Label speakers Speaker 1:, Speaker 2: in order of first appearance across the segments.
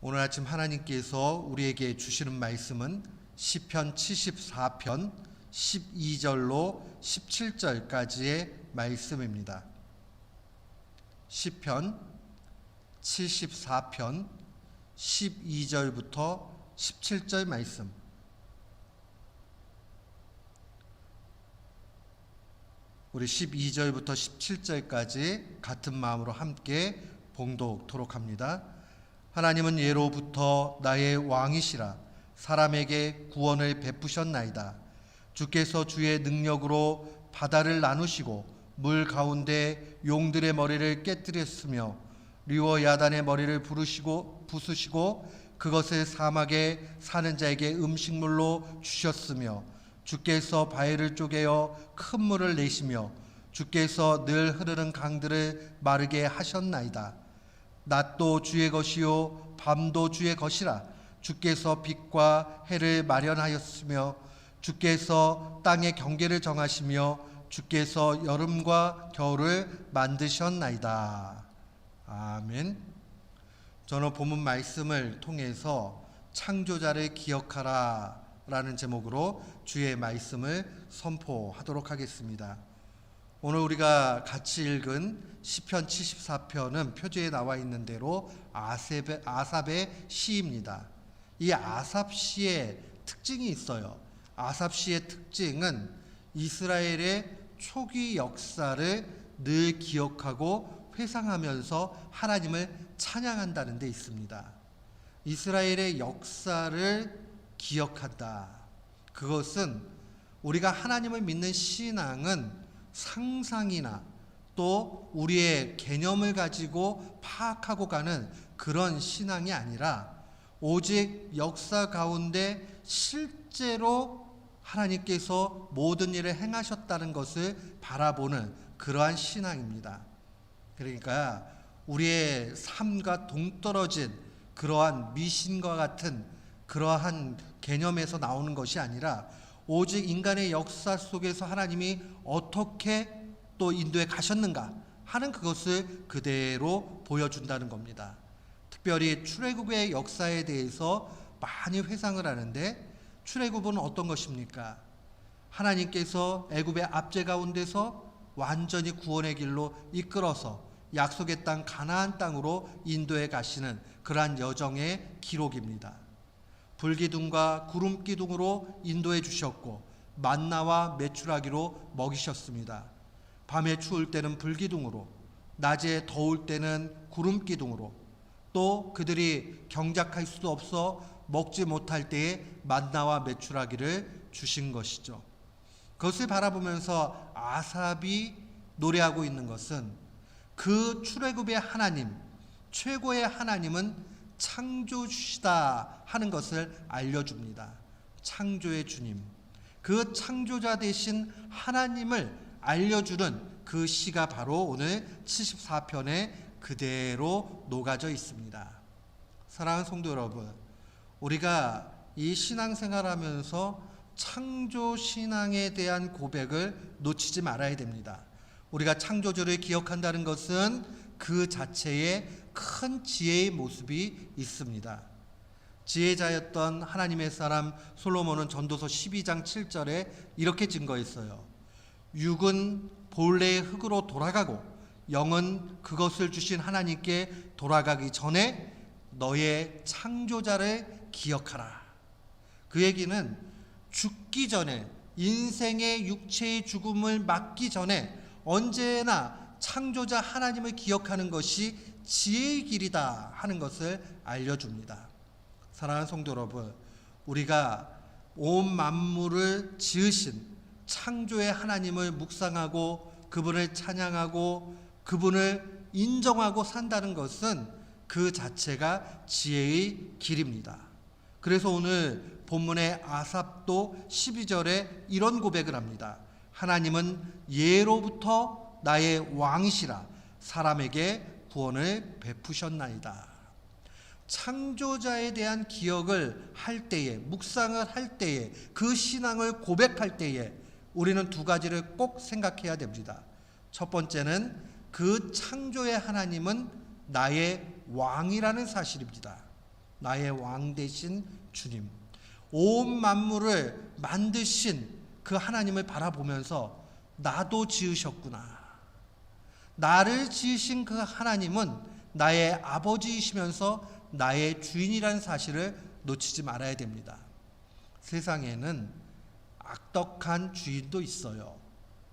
Speaker 1: 오늘 아침 하나님께서 우리에게 주시는 말씀은 시편 74편 12절로 17절까지의 말씀입니다. 시편 74편 12절부터 17절 말씀. 우리 12절부터 17절까지 같은 마음으로 함께 봉독토록 합니다. 하나님은 예로부터 나의 왕이시라. 사람에게 구원을 베푸셨나이다. 주께서 주의 능력으로 바다를 나누시고 물 가운데 용들의 머리를 깨뜨렸으며 리워 야단의 머리를 부수시고 그것을 사막에 사는 자에게 음식물로 주셨으며 주께서 바위를 쪼개어 큰 물을 내시며 주께서 늘 흐르는 강들을 마르게 하셨나이다. 낮도 주의 것이요 밤도 주의 것이라. 주께서 빛과 해를 마련하였으며 주께서 땅의 경계를 정하시며 주께서 여름과 겨울을 만드셨나이다. 아멘. 저는 본문 말씀을 통해서 창조자를 기억하라 라는 제목으로 주의 말씀을 선포하도록 하겠습니다. 오늘 우리가 같이 읽은 시편 74편은 표지에 나와 있는 대로 아삽의 시입니다. 이 아삽 시의 특징이 있어요. 아삽 시의 특징은 이스라엘의 초기 역사를 늘 기억하고 회상하면서 하나님을 찬양한다는 데 있습니다. 이스라엘의 역사를 기억한다. 그것은 우리가 하나님을 믿는 신앙은 상상이나 또 우리의 개념을 가지고 파악하고 가는 그런 신앙이 아니라 오직 역사 가운데 실제로 하나님께서 모든 일을 행하셨다는 것을 바라보는 그러한 신앙입니다. 그러니까 우리의 삶과 동떨어진 그러한 미신과 같은 그러한 개념에서 나오는 것이 아니라 오직 인간의 역사 속에서 하나님이 어떻게 또 인도에 가셨는가 하는 그것을 그대로 보여준다는 겁니다. 특별히 출애굽의 역사에 대해서 많이 회상을 하는데 출애굽은 어떤 것입니까? 하나님께서 애굽의 압제 가운데서 완전히 구원의 길로 이끌어서 약속의 땅 가나안 땅으로 인도에 가시는 그러한 여정의 기록입니다. 불기둥과 구름기둥으로 인도해 주셨고 만나와 메추라기로 먹이셨습니다. 밤에 추울 때는 불기둥으로, 낮에 더울 때는 구름기둥으로, 또 그들이 경작할 수도 없어 먹지 못할 때에 만나와 메추라기를 주신 것이죠. 그것을 바라보면서 아삽이 노래하고 있는 것은 그 출애굽의 하나님, 최고의 하나님은 창조주시다 하는 것을 알려줍니다. 창조의 주님, 그 창조자 되신 하나님을 알려주는 그 시가 바로 오늘 74편에 그대로 녹아져 있습니다. 사랑하는 성도 여러분, 우리가 이 신앙생활하면서 창조신앙에 대한 고백을 놓치지 말아야 됩니다. 우리가 창조주를 기억한다는 것은 그 자체에 큰 지혜의 모습이 있습니다. 지혜자였던 하나님의 사람 솔로몬은 전도서 12장 7절에 이렇게 증거했어요. 육은 본래의 흙으로 돌아가고 영은 그것을 주신 하나님께 돌아가기 전에 너의 창조자를 기억하라. 그 얘기는 죽기 전에, 인생의 육체의 죽음을 맞기 전에 언제나 창조자 하나님을 기억하는 것이 지혜의 길이다 하는 것을 알려줍니다. 사랑하는 성도 여러분, 우리가 온 만물을 지으신 창조의 하나님을 묵상하고 그분을 찬양하고 그분을 인정하고 산다는 것은 그 자체가 지혜의 길입니다. 그래서 오늘 본문의 아삽도 12절에 이런 고백을 합니다. 하나님은 예로부터 나의 왕이시라. 사람에게 구원을 베푸셨나이다. 창조자에 대한 기억을 할 때에, 묵상을 할 때에, 그 신앙을 고백할 때에 우리는 두 가지를 꼭 생각해야 됩니다. 첫 번째는 그 창조의 하나님은 나의 왕이라는 사실입니다. 나의 왕 되신 주님, 온 만물을 만드신 그 하나님을 바라보면서 나도 지으셨구나, 나를 지으신 그 하나님은 나의 아버지이시면서 나의 주인이라는 사실을 놓치지 말아야 됩니다. 세상에는 악덕한 주인도 있어요.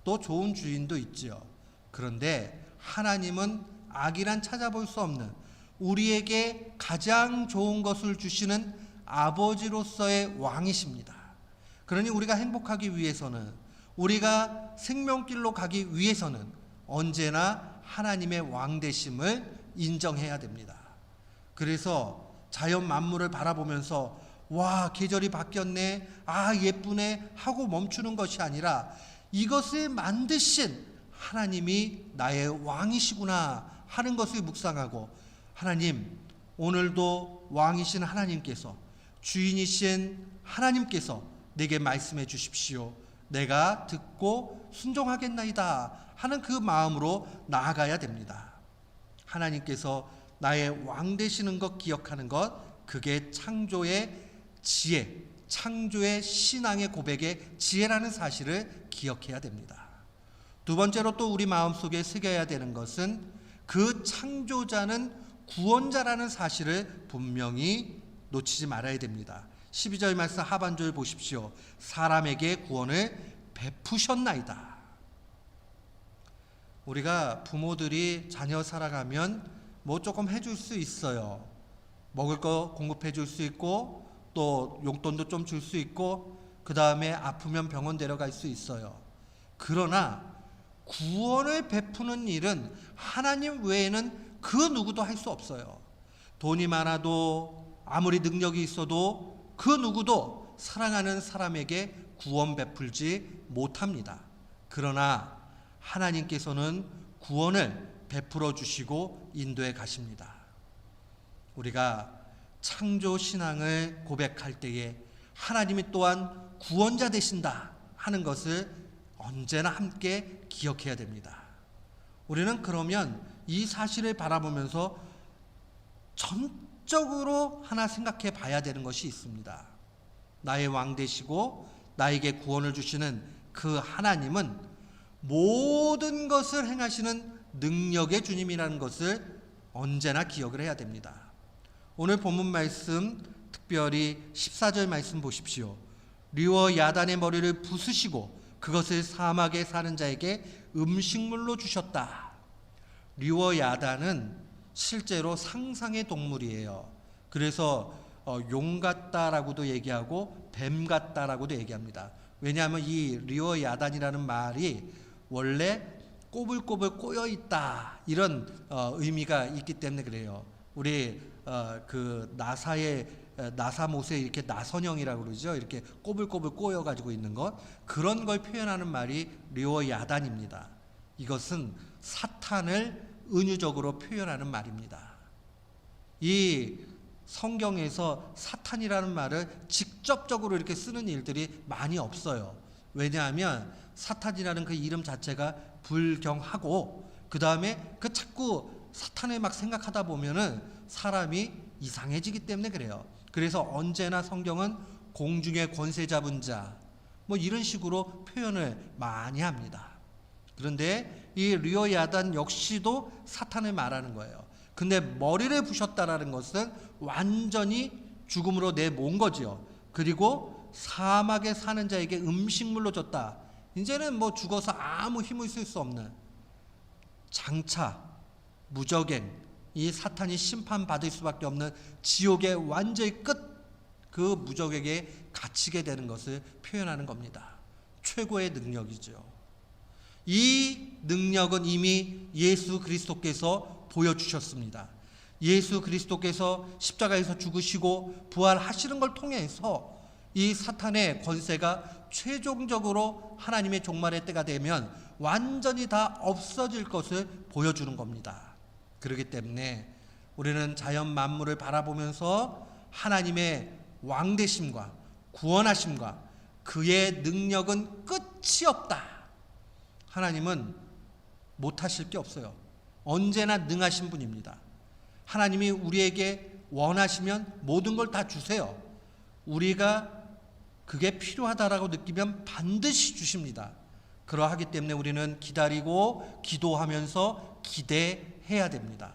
Speaker 1: 또 좋은 주인도 있죠. 그런데 하나님은 악이란 찾아볼 수 없는, 우리에게 가장 좋은 것을 주시는 아버지로서의 왕이십니다. 그러니 우리가 행복하기 위해서는, 우리가 생명길로 가기 위해서는 언제나 하나님의 왕 되심을 인정해야 됩니다. 그래서 자연 만물을 바라보면서 와, 계절이 바뀌었네, 아 예쁘네 하고 멈추는 것이 아니라 이것을 만드신 하나님이 나의 왕이시구나 하는 것을 묵상하고, 하나님, 오늘도 왕이신 하나님께서, 주인이신 하나님께서 내게 말씀해 주십시오. 내가 듣고 순종하겠나이다 하는 그 마음으로 나아가야 됩니다. 하나님께서 나의 왕 되시는 것 기억하는 것, 그게 창조의 지혜, 창조의 신앙의 고백의 지혜라는 사실을 기억해야 됩니다. 두 번째로 또 우리 마음속에 새겨야 되는 것은 그 창조자는 구원자라는 사실을 분명히 놓치지 말아야 됩니다. 12절 말씀 하반절 보십시오. 사람에게 구원을 베푸셨나이다. 우리가 부모들이 자녀 살아가면 뭐 조금 해줄 수 있어요. 먹을 거 공급해 줄 수 있고, 또 용돈도 좀 줄 수 있고, 그 다음에 아프면 병원 데려갈 수 있어요. 그러나 구원을 베푸는 일은 하나님 외에는 그 누구도 할 수 없어요. 돈이 많아도, 아무리 능력이 있어도 그 누구도 사랑하는 사람에게 구원 베풀지 못합니다. 그러나 하나님께서는 구원을 베풀어 주시고 인도해 가십니다. 우리가 창조 신앙을 고백할 때에 하나님이 또한 구원자 되신다 하는 것을 언제나 함께 기억해야 됩니다. 우리는 그러면 이 사실을 바라보면서 전적으로 하나 생각해 봐야 되는 것이 있습니다. 나의 왕 되시고 나에게 구원을 주시는 그 하나님은 모든 것을 행하시는 능력의 주님이라는 것을 언제나 기억을 해야 됩니다. 오늘 본문 말씀, 특별히 14절 말씀 보십시오. 류어 야단의 머리를 부수시고 그것을 사막에 사는 자에게 음식물로 주셨다. 류어 야단은 실제로 상상의 동물이에요. 그래서 용 같다라고도 얘기하고 뱀 같다라고도 얘기합니다. 왜냐하면 이 류어 야단이라는 말이 원래 꼬불꼬불 꼬여있다 이런 의미가 있기 때문에 그래요. 우리 그 나사못에 이렇게 나선형이라고 그러죠. 이렇게 꼬불꼬불 꼬여가지고 있는 것, 그런 걸 표현하는 말이 류어 야단입니다. 이것은 사탄을 은유적으로 표현하는 말입니다. 이 성경에서 사탄이라는 말을 직접적으로 이렇게 쓰는 일들이 많이 없어요. 왜냐하면 사탄이라는 그 이름 자체가 불경하고, 그 다음에 그 자꾸 사탄을 막 생각하다 보면은 사람이 이상해지기 때문에 그래요. 그래서 언제나 성경은 공중의 권세 잡은 자, 뭐 이런 식으로 표현을 많이 합니다. 그런데 이 류어 야단 역시도 사탄을 말하는 거예요. 근데 머리를 부셨다라는 것은 완전히 죽음으로 내몬 거지요. 그리고 사막에 사는 자에게 음식물로 줬다. 이제는 뭐 죽어서 아무 힘을 쓸 수 없는 장차 무적행, 이 사탄이 심판받을 수밖에 없는 지옥의 완전히 끝, 그 무적에게 갇히게 되는 것을 표현하는 겁니다. 최고의 능력이죠. 이 능력은 이미 예수 그리스도께서 보여주셨습니다. 예수 그리스도께서 십자가에서 죽으시고 부활하시는 걸 통해서 이 사탄의 권세가 최종적으로 하나님의 종말의 때가 되면 완전히 다 없어질 것을 보여주는 겁니다. 그렇기 때문에 우리는 자연 만물을 바라보면서 하나님의 왕되심과 구원하심과 그의 능력은 끝이 없다. 하나님은 못하실 게 없어요. 언제나 능하신 분입니다. 하나님이 우리에게 원하시면 모든 걸 다 주세요. 우리가 그게 필요하다라고 느끼면 반드시 주십니다. 그러하기 때문에 우리는 기다리고 기도하면서 기대해야 됩니다.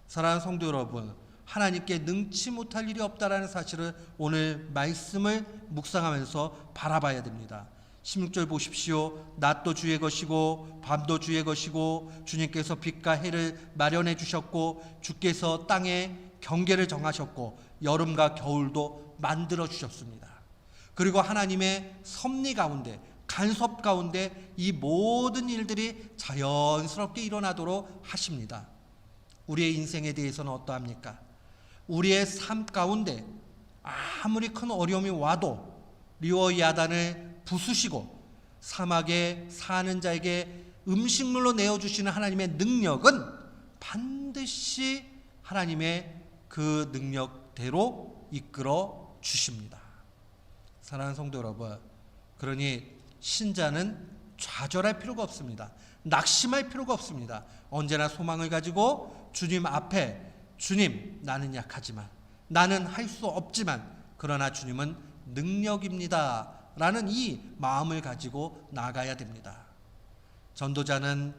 Speaker 1: 사랑하는 성도 여러분, 하나님께 능치 못할 일이 없다라는 사실을 오늘 말씀을 묵상하면서 바라봐야 됩니다. 16절 보십시오. 낮도 주의 것이고 밤도 주의 것이고 주님께서 빛과 해를 마련해 주셨고 주께서 땅에 경계를 정하셨고 여름과 겨울도 만들어 주셨습니다. 그리고 하나님의 섭리 가운데 간섭 가운데 이 모든 일들이 자연스럽게 일어나도록 하십니다. 우리의 인생에 대해서는 어떠합니까? 우리의 삶 가운데 아무리 큰 어려움이 와도 리워야단을 부수시고 사막에 사는 자에게 음식물로 내어주시는 하나님의 능력은 반드시 하나님의 그 능력대로 이끌어 주십니다. 사랑하는 성도 여러분, 그러니 신자는 좌절할 필요가 없습니다. 낙심할 필요가 없습니다. 언제나 소망을 가지고 주님 앞에, 주님, 나는 약하지만, 나는 할 수 없지만 그러나 주님은 능력입니다 라는 이 마음을 가지고 나가야 됩니다. 전도자는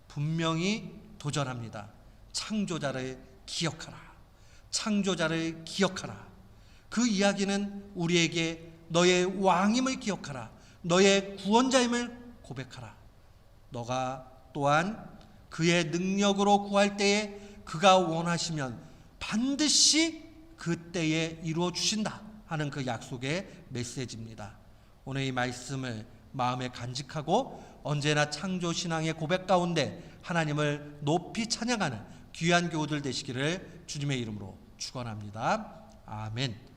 Speaker 1: 분명히 도전합니다. 창조자를 기억하라. 창조자를 기억하라. 그 이야기는 우리에게 너의 왕임을 기억하라. 너의 구원자임을 고백하라. 너가 또한 그의 능력으로 구할 때에 그가 원하시면 반드시 그때에 이루어 주신다 하는 그 약속의 메시지입니다. 오늘 이 말씀을 마음에 간직하고 언제나 창조신앙의 고백 가운데 하나님을 높이 찬양하는 귀한 교우들 되시기를 주님의 이름으로 축원합니다. 아멘.